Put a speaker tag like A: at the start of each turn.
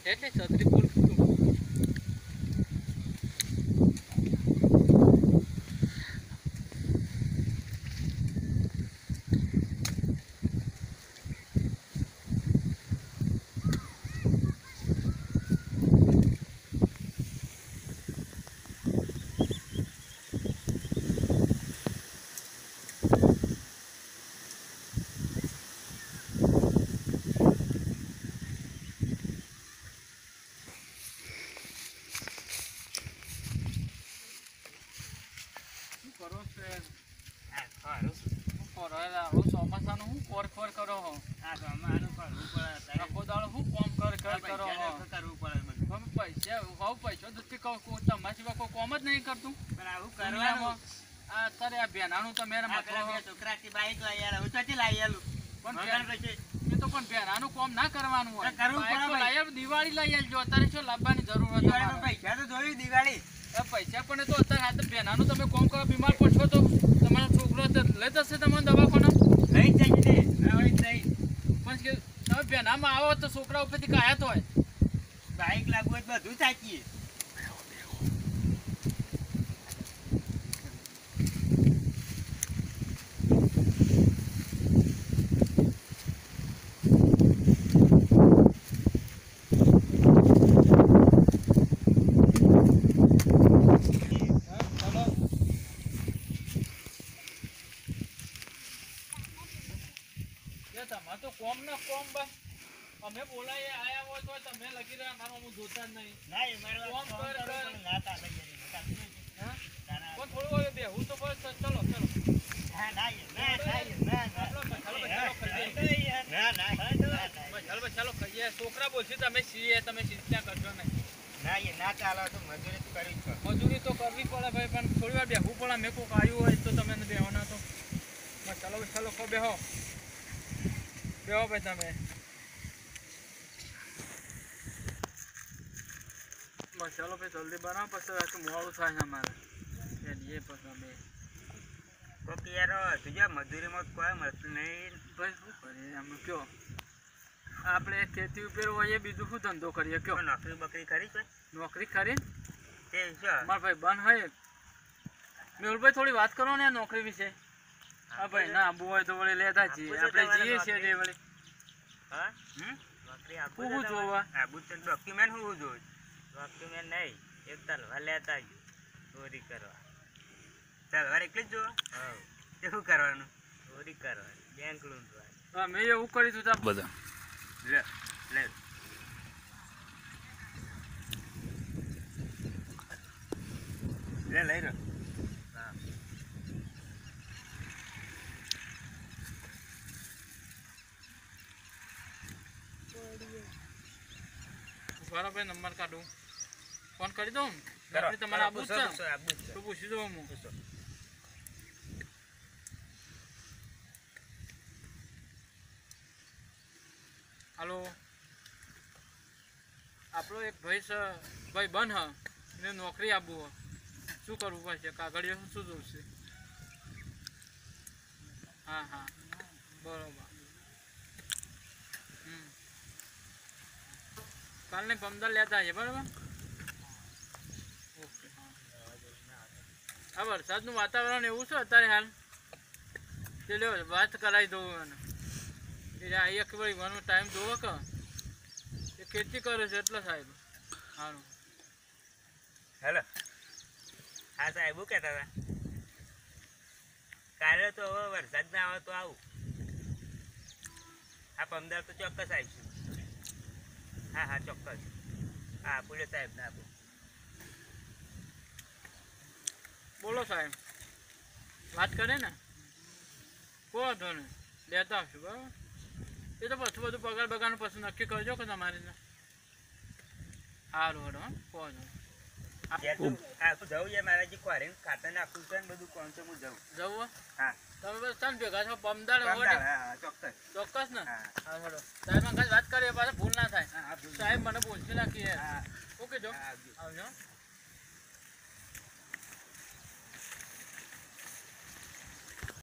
A: એટલે છત્રી ફૂલ ચોમાસાનું હું કોર કરો હો આખો દાડો હું કોમ કરો પૈસા દુઃખી કહું તમારા સિવાય કોઈ કોમ જ નહીં કરતું પણ આવું કરવાનું અત્યારે આ ભેનાનું તો મેરે છોકરાથી બાઈક લઈ આવેલું હું ચોથી લઈ આવેલું પણ એ તો પણ ભેનાનું કોમ ના કરવાનું હોય દિવાળી લઈ આવજો અત્યારે શું લાવવાની જરૂર હતી પૈસા તો જોયું દિવાળી પૈસા પણ તો અત્યારે હાથ ભેનાનું તમે કોમ કરો બીમાર પડશો તો તમારો છોકરો લઈ જશે તમને દવાખાના લઈ જાય પણ કે તમે ભેનામાં આવો તો છોકરા ઉપરથી કાયત હોય બાઈક લાગવું હોય બધું ચાકીએ તો કોમ ના કોમ બસ અમે બોલાય આયા હોય તો તમે લગી રહ્યા અમારા હું જોતા જ નહીં કોમ કર કોણ થોડું હોય બેહું તો બસ ચલો ચાલો ખાઈએ છોકરા બોલશે તમે છીએ તમે ચિંતા કરજો નહીં ના ચાલો તો મજૂરી તો કરવી પડે ભાઈ પણ થોડી વાર બેહવું પડે મેં કોઈક આવ્યું હોય તો તમે બેહવાના તો ચાલો કો બેહો ભાઈ તમે બસ ચાલો ભાઈ જલ્દી બનાવો પછી મોડું થાય છે અમારે એ પછી અમે કોક યાર તુજા મજૂરીમાં કોઈ મળતું નહીં ભાઈ શું કરીએ અમે કયો આપણે ખેતી ઉપર હોઈએ બીજું શું ધંધો કરીએ કયો નોકરી બકરી કરી છે નોકરી કરી તે મારા ભાઈ બન હોય મેહુલભાઈ થોડી વાત કરો ને નોકરી વિશે હા ભાઈ ના આબુ હોય તો વળી લેતા છીએ આપણે જઈએ છીએ તે વળી હા નોકરી આપું જોવા આબુ તો ડોક્યુમેન્ટ હોવું જોઈએ ડોક્યુમેન્ટ નહીં એક તલવાર લેતા ચોરી કરવા તલવાર એકલી જ જોવા હા એવું કરવાનું ચોરી કરવાની બેંક લૂંટવાની હા મેં એવું કરી તું બધા લઈ રહ્યો હા ભાઈ નંબર કાઢું ફોન કરી દઉં તમારે આબુ છે તો પૂછી દઉં હું હાલો આપણો એક ભાઈ બન હ એને નોકરી આપવું શું કરવું પડશે કાગળિયો શું જોઈશે હા બરોબર કાલને પમદાર લેતા આવીએ બરાબર ઓકે હા વરસાદનું વાતાવરણ એવું છે અત્યારે હાલ તે લ્યો વાત કરાવી દઉં એને એટલે આ એક વાર વાનો ટાઈમ જોવો કે એ ખેતી કરે છે એટલે સાહેબ સારું હેલો હા સાહેબ શું કહેતા હતા કાલે તો હવે વરસાદ ના આવે તો આવું હા પમદાર તો ચોક્કસ આવીશું હા ચોક્કસ હા બોલો સાહેબ ના બોલો સાહેબ વાત કરે ને કહો તો ને લેતા આવશું બરાબર એ તો પછી બધું પગાર બગારનું પછી નક્કી કરજો કે તમારે સારું હડો કહો જવું યાર મારા જે ક્વારેન ખાતર નાખવું છે ને બધું કોણ છે હું જવું હા તમે બસ ચાલ ભેગા છો પમદાર ચોક્કસ ને હા હડો સાહેબ વાત કરીએ પાછા ભૂલ ના થાય સાહેબ મને બોલશે નાખીએ ઓકે જો આવજો